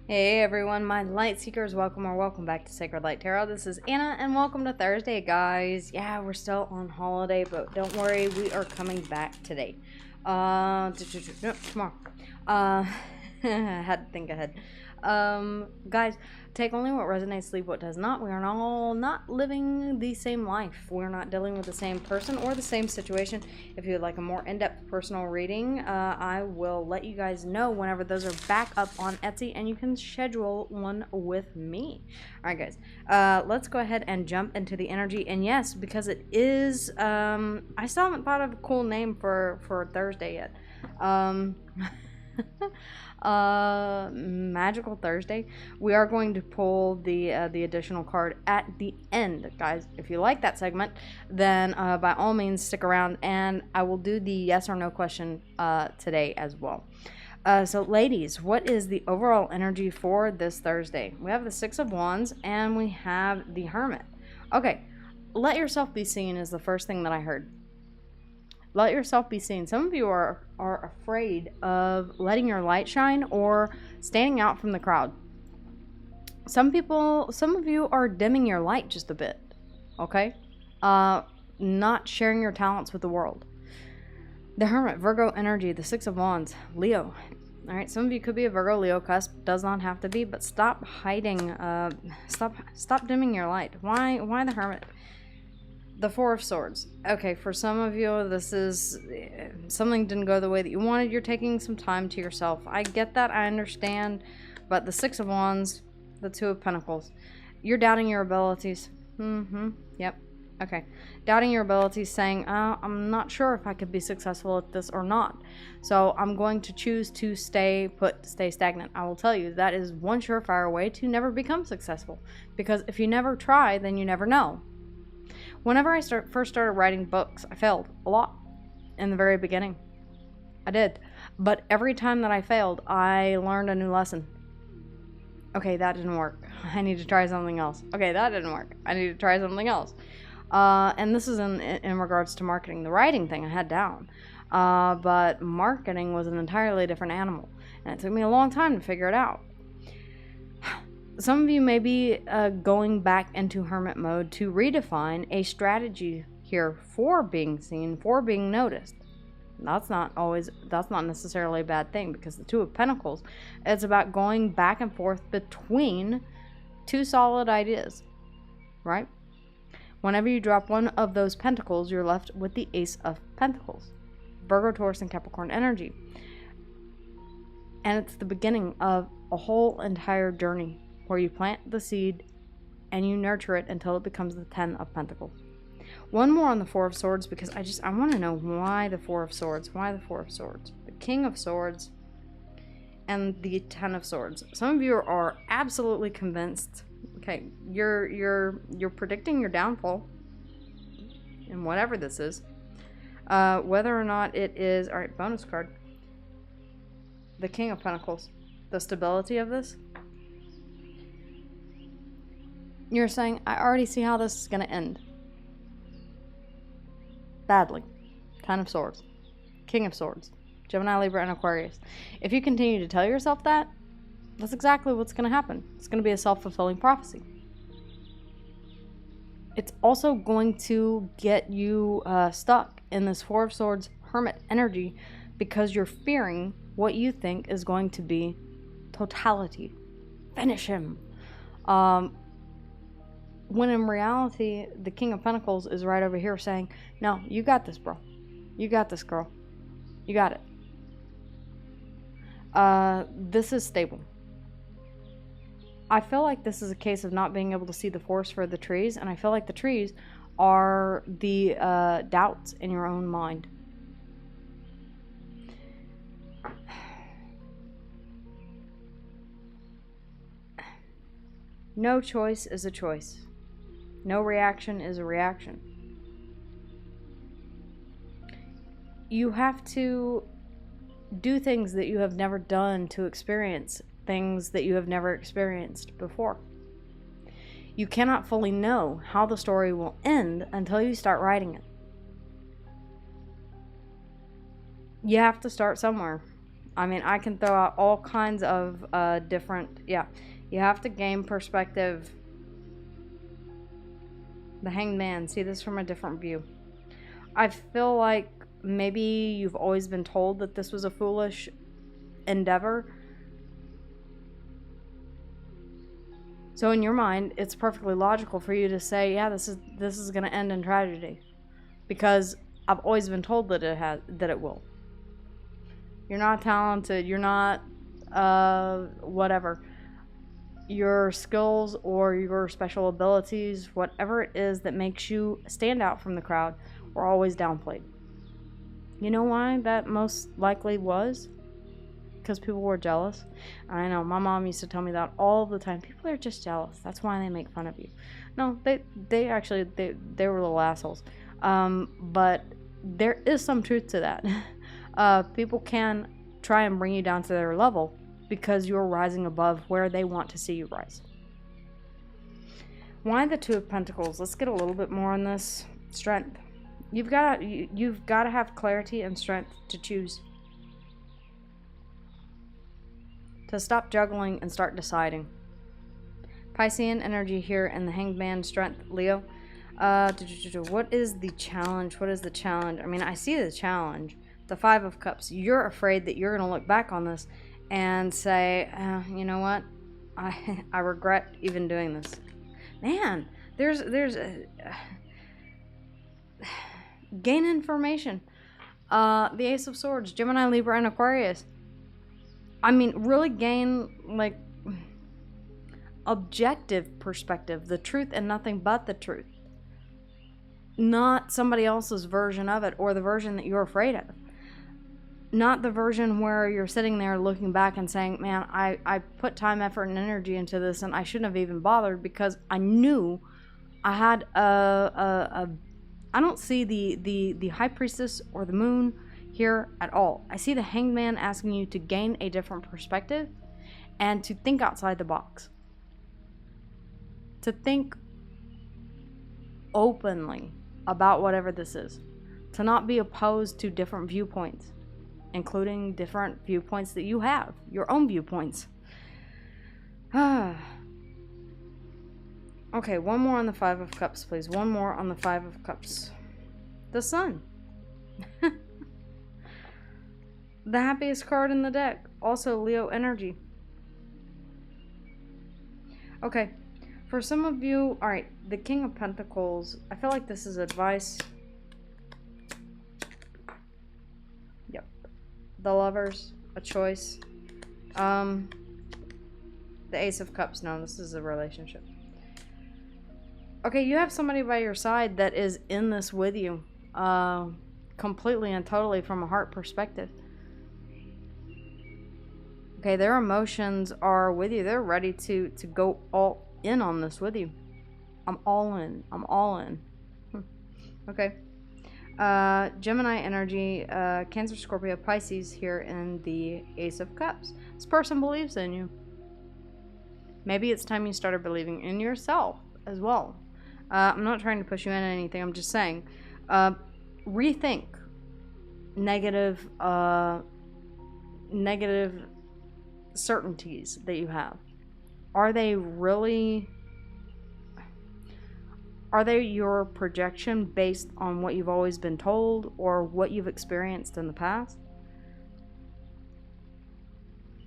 Hey everyone, my light seekers, welcome back to Sacred Light Tarot. This is Anna and welcome to Thursday, guys. Yeah, we're still on holiday, but don't worry, we are coming back today. No, tomorrow. I had to think ahead. Guys, take only what resonates, leave what does not. We are all not living the same life. We're not dealing with the same person or the same situation. If you would like a more in-depth personal reading, I will let you guys know whenever those are back up on Etsy, and you can schedule one with me. All right, guys, let's go ahead and jump into the energy. And yes, because it is, I still haven't thought of a cool name for Thursday yet. Magical Thursday. We are going to pull the additional card at the end, guys. If you like that segment, then by all means stick around, and I will do the yes or no question today as well. So ladies, what is the overall energy for this Thursday? We have the Six of Wands and we have the Hermit. Okay, let yourself be seen is the first thing that I heard. Let yourself be seen. Some of you are afraid of letting your light shine or standing out from the crowd. Some of you are dimming your light just a bit, okay? Not sharing your talents with the world. The Hermit, Virgo energy, the Six of Wands, Leo. All right, some of you could be a Virgo, Leo cusp. Does not have to be, but stop hiding. Stop dimming your light. Why the Hermit? The Four of Swords. Okay, for some of you, this is something didn't go the way that you wanted. You're taking some time to yourself. I get that. I understand. But the Six of Wands, the Two of Pentacles. You're doubting your abilities. Yep. Okay. Doubting your abilities, saying, I'm not sure if I could be successful at this or not. So I'm going to choose to stay put, stay stagnant. I will tell you, that is one surefire way to never become successful. Because if you never try, then you never know. Whenever I first started writing books, I failed a lot in the very beginning. I did. But every time that I failed, I learned a new lesson. Okay, that didn't work. I need to try something else. Okay, that didn't work. I need to try something else. And this is in regards to marketing. The writing thing I had down. But marketing was an entirely different animal. And it took me a long time to figure it out. Some of you may be going back into hermit mode to redefine a strategy here for being seen, for being noticed. That's not necessarily a bad thing, because the Two of Pentacles, it's about going back and forth between two solid ideas, right? Whenever you drop one of those pentacles, you're left with the Ace of Pentacles. Virgo, Taurus, and Capricorn energy. And it's the beginning of a whole entire journey, where you plant the seed and you nurture it until it becomes the Ten of Pentacles. One more on the Four of Swords, because I want to know why the Four of Swords. Why the Four of Swords? The King of Swords and the Ten of Swords. Some of you are absolutely convinced. Okay, you're predicting your downfall, and whatever this is, whether or not it is. All right, bonus card. The King of Pentacles. The stability of this. You're saying, I already see how this is going to end. Badly. Ten of Swords. King of Swords. Gemini, Libra, and Aquarius. If you continue to tell yourself that, that's exactly what's going to happen. It's going to be a self-fulfilling prophecy. It's also going to get you stuck in this Four of Swords hermit energy, because you're fearing what you think is going to be totality. Finish him. When in reality, the King of Pentacles is right over here saying, no, you got this, bro. You got this, girl. You got it. This is stable. I feel like this is a case of not being able to see the forest for the trees, and I feel like the trees are the doubts in your own mind. No choice is a choice. No reaction is a reaction. You have to do things that you have never done to experience things that you have never experienced before. You cannot fully know how the story will end until you start writing it. You have to start somewhere. I mean, I can throw out all kinds of different, yeah. You have to gain perspective. The Hanged Man, see this from a different view. I feel like maybe you've always been told that this was a foolish endeavor. So in your mind, it's perfectly logical for you to say, yeah, this is going to end in tragedy, because I've always been told that it will. You're not talented, you're not whatever. Your skills or your special abilities, whatever it is that makes you stand out from the crowd, were always downplayed. You know why that most likely was? Because people were jealous. I know, my mom used to tell me that all the time. People are just jealous. That's why they make fun of you. No, they actually they were little assholes. But there is some truth to that. People can try and bring you down to their level because you're rising above where they want to see you rise. Why the Two of Pentacles? Let's get a little bit more on this. Strength. You've got to have clarity and strength to choose. To stop juggling and start deciding. Piscean energy here in the Hanged Man, strength, Leo. What is the challenge? What is the challenge? I mean, I see the challenge. The Five of Cups. You're afraid that you're going to look back on this and say, you know what? I regret even doing this. Man, there's gain information. The Ace of Swords, Gemini, Libra, and Aquarius. I mean, really gain, like, objective perspective, the truth and nothing but the truth. Not somebody else's version of it, or the version that you're afraid of. Not the version where you're sitting there looking back and saying, man, I put time, effort, and energy into this, and I shouldn't have even bothered because I knew I had I don't see the High Priestess or the Moon here at all. I see the Hanged Man asking you to gain a different perspective and to think outside the box. To think openly about whatever this is. To not be opposed to different viewpoints, including different viewpoints that you have, your own viewpoints. Okay, one more on the Five of Cups, please. One more on the Five of Cups. The Sun. The happiest card in the deck. Also Leo energy. Okay. For some of you, alright, the King of Pentacles. I feel like this is advice. Yep. The Lovers, a choice. The Ace of Cups. No, this is a relationship. Okay, you have somebody by your side that is in this with you. Completely and totally from a heart perspective. Okay, their emotions are with you. They're ready to go all in on this with you. I'm all in. I'm all in. Okay. Gemini energy, Cancer, Scorpio, Pisces here in the Ace of Cups. This person believes in you. Maybe it's time you started believing in yourself as well. I'm not trying to push you into anything. I'm just saying, rethink negative certainties that you have. Are they your projection based on what you've always been told or what you've experienced in the past?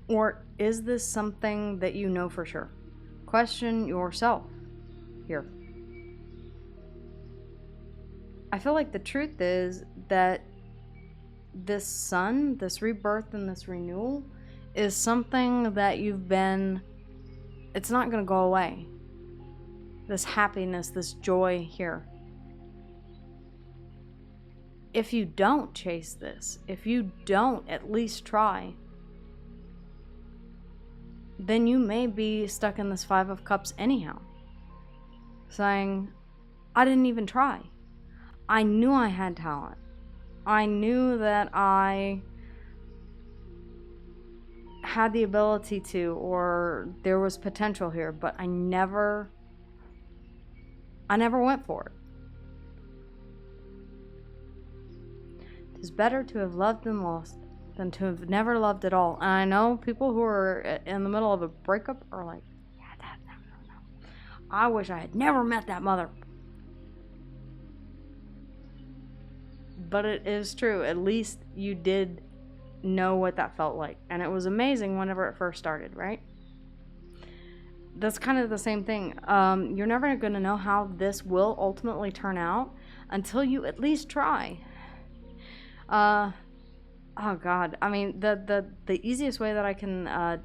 Or is this something that you know for sure? Question yourself here. I feel like the truth is that this sun, this rebirth and this renewal is something that it's not going to go away. This happiness, this joy here. If you don't chase this, if you don't at least try, then you may be stuck in this Five of Cups anyhow. Saying, I didn't even try. I knew I had talent. I knew that I had the ability to, or there was potential here, but I never went for it. It is better to have loved and lost than to have never loved at all. And I know people who are in the middle of a breakup are like, yeah, no. I wish I had never met that mother. But it is true. At least you did know what that felt like. And it was amazing whenever it first started, right? That's kind of the same thing. You're never going to know how this will ultimately turn out until you at least try. Oh God. I mean, the easiest way that I can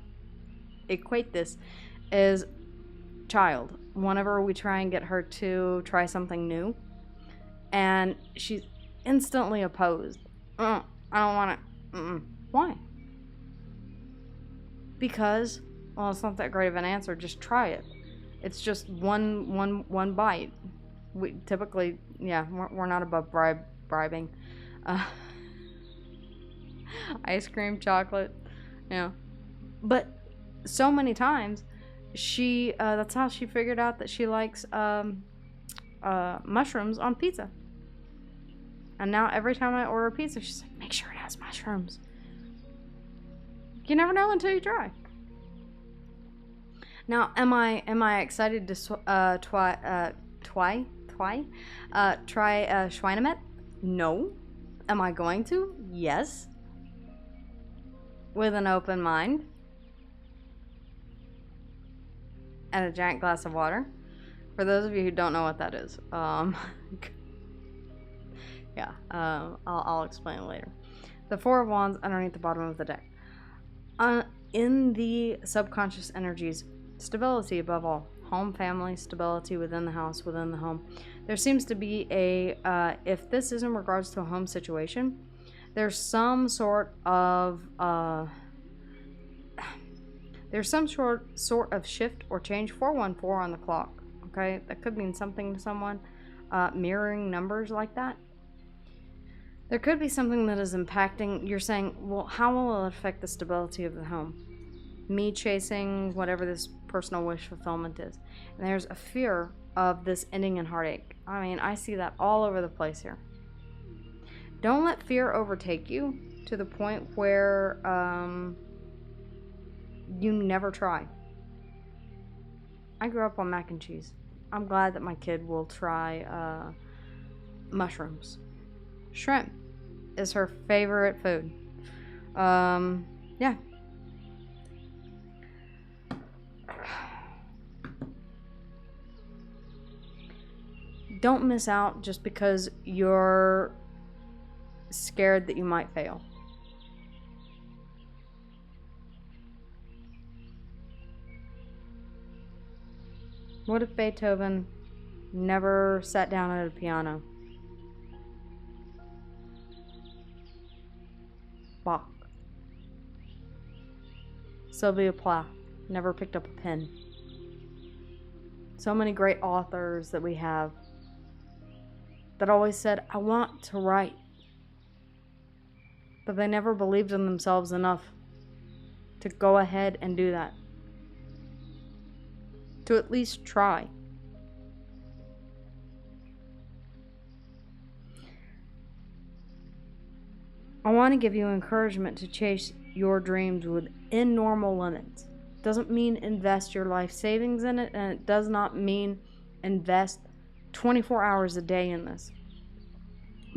equate this is child. Whenever we try and get her to try something new, and she's instantly opposed. I don't want it. Why? Because, well, it's not that great of an answer. Just try it. It's just one bite. We typically, yeah, we're not above bribing. Ice cream, chocolate, But so many times, she that's how she figured out that she likes mushrooms on pizza. And now every time I order pizza, she's like, make sure it has mushrooms. You never know until you try. Now, am I excited to try Schweinemet? No. Am I going to? Yes. With an open mind. And a giant glass of water. For those of you who don't know what that is, yeah, I'll explain later. The Four of Wands underneath the bottom of the deck. In the subconscious energies, stability above all. Home, family, stability within the house, within the home. There seems to be if this is in regards to a home situation, there's some sort of shift or change. 414 on the clock. Okay, that could mean something to someone. Mirroring numbers like that. There could be something that is impacting. You're saying, well, how will it affect the stability of the home? Me chasing whatever this personal wish fulfillment is. And there's a fear of this ending in heartache. I mean, I see that all over the place here. Don't let fear overtake you to the point where you never try. I grew up on mac and cheese. I'm glad that my kid will try mushrooms. Shrimp is her favorite food. Yeah. Don't miss out just because you're scared that you might fail. What if Beethoven never sat down at a piano? Bach. Sylvia Plath never picked up a pen. So many great authors that we have that always said, I want to write. But they never believed in themselves enough to go ahead and do that. To at least try. I want to give you encouragement to chase your dreams within normal limits. Doesn't mean invest your life savings in it, and it does not mean invest 24 hours a day in this.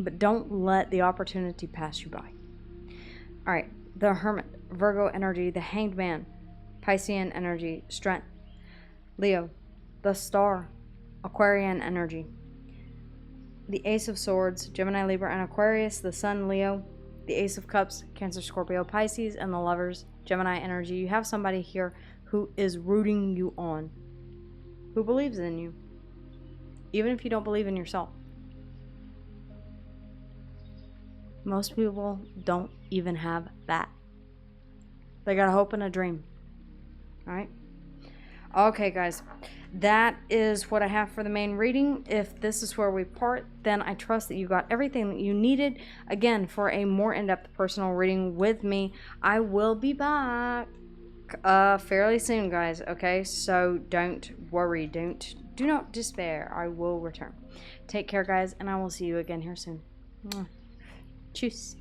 But don't let the opportunity pass you by. All right, the Hermit, Virgo energy, the Hanged Man, Piscean energy, Strength, Leo, the Star, Aquarian energy, the Ace of Swords, Gemini, Libra, and Aquarius, the Sun, Leo, the Ace of Cups, Cancer, Scorpio, Pisces, and the Lovers, Gemini energy. You have somebody here who is rooting you on, who believes in you, even if you don't believe in yourself. Most people don't even have that. They got a hope and a dream. All right? Okay, guys. That is what I have for the main reading. If this is where we part, then I trust that you got everything that you needed. Again, for a more in-depth personal reading with me, I will be back fairly soon, guys. Okay? So don't worry. Do not despair. I will return. Take care, guys, and I will see you again here soon. Tschüss.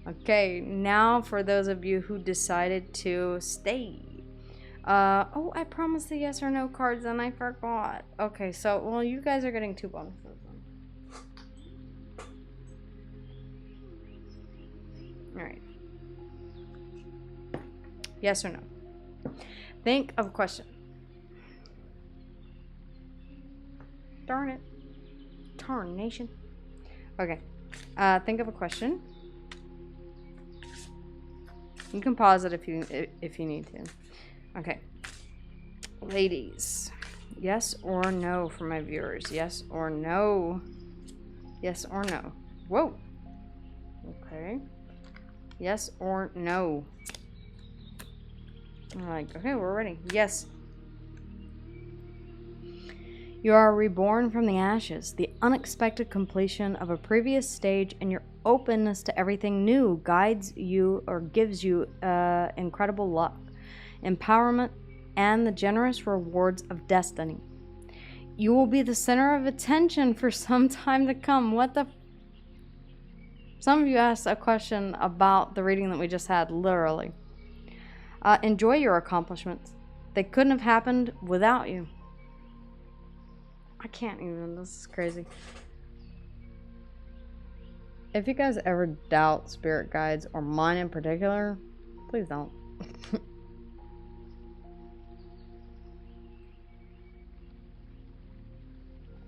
Okay, now for those of you who decided to stay. Oh, I promised the yes or no cards and I forgot. Okay, so, well, you guys are getting 2 bonuses then. Alright. Yes or no? Think of a question. Darn it. Tarnation. Okay. Think of a question. You can pause it if you need to. Okay. Ladies. Yes or no for my viewers? Yes or no? Yes or no? Whoa. Okay. Yes or no? I'm like, okay, we're ready. Yes. You are reborn from the ashes. The unexpected completion of a previous stage and your openness to everything new guides you or gives you incredible luck, empowerment, and the generous rewards of destiny. You will be the center of attention for some time to come. What the... Some of you asked a question about the reading that we just had, literally. Enjoy your accomplishments. They couldn't have happened without you. I can't even. This is crazy. If you guys ever doubt spirit guides, or mine in particular, please don't.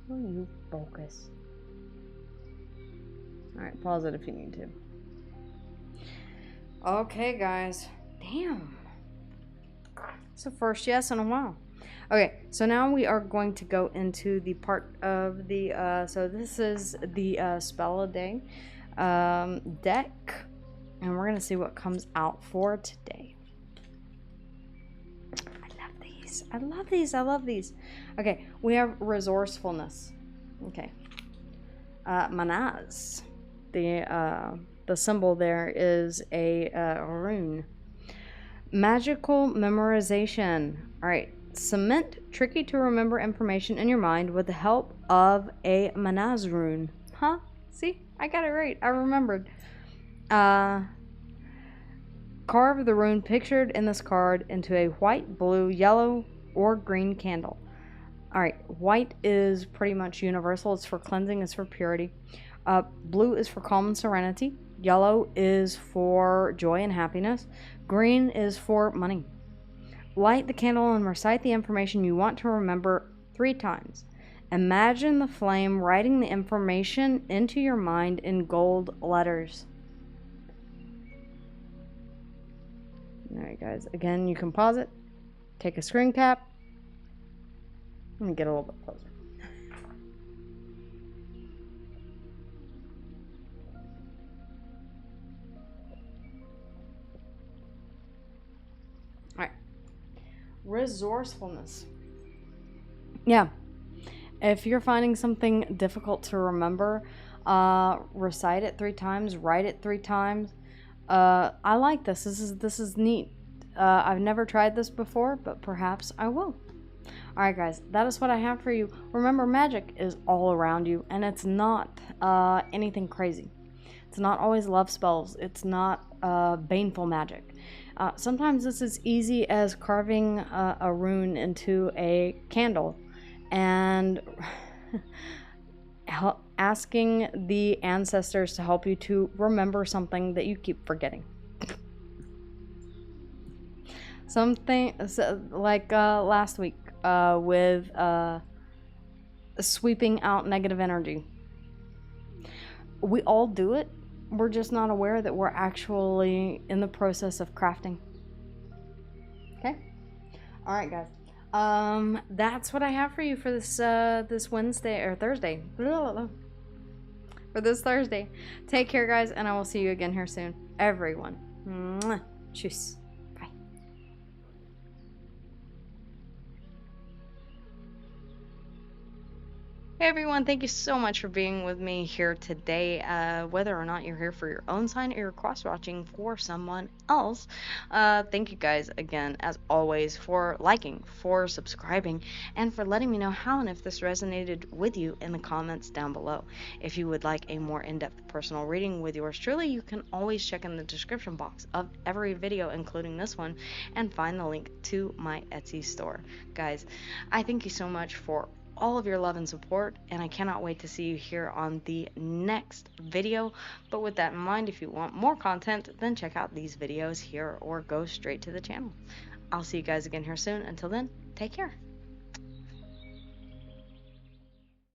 Will you focus? Alright, pause it if you need to. Okay, guys. Damn. It's the first yes in a while. Okay, so now we are going to go into the part of the, so this is the spell a day deck, and we're going to see what comes out for today. I love these. I love these. I love these. Okay, we have resourcefulness. Okay. Manaz. The symbol there is a rune. Magical memorization. All right. Cement tricky to remember information in your mind with the help of a Manaz rune. Huh? See? I got it right. I remembered. Carve the rune pictured in this card into a white, blue, yellow, or green candle. Alright, white is pretty much universal. It's for cleansing, it's for purity. Blue is for calm and serenity. Yellow is for joy and happiness. Green is for money. Light the candle and recite the information you want to remember 3 times. Imagine the flame writing the information into your mind in gold letters. Alright guys, again you can pause it, take a screen cap. Let me get a little bit closer. Alright. Resourcefulness. Yeah. If you're finding something difficult to remember, recite it 3 times, write it 3 times. I like this. This is neat. I've never tried this before, but perhaps I will. Alright guys, that is what I have for you. Remember, magic is all around you, and it's not anything crazy. It's not always love spells. It's not baneful magic. Sometimes it's as easy as carving a rune into a candle and asking the ancestors to help you to remember something that you keep forgetting. Something like last week with sweeping out negative energy. We all do it. We're just not aware that we're actually in the process of crafting. Okay? Alright guys. That's what I have for you for this this Wednesday or Thursday. For this Thursday. Take care guys, and I will see you again here soon. Everyone. Mwah. Tschüss. Hey everyone, thank you so much for being with me here today. Whether or not you're here for your own sign or you're cross watching for someone else, thank you guys again, as always, for liking, for subscribing, and for letting me know how and if this resonated with you in the comments down below. If you would like a more in depth personal reading with yours truly, you can always check in the description box of every video, including this one, and find the link to my Etsy store. Guys, I thank you so much for all of your love and support, and I cannot wait to see you here on the next video. But with that in mind, if you want more content, then check out these videos here or go straight to the channel. I'll see you guys again here soon. Until then, take care.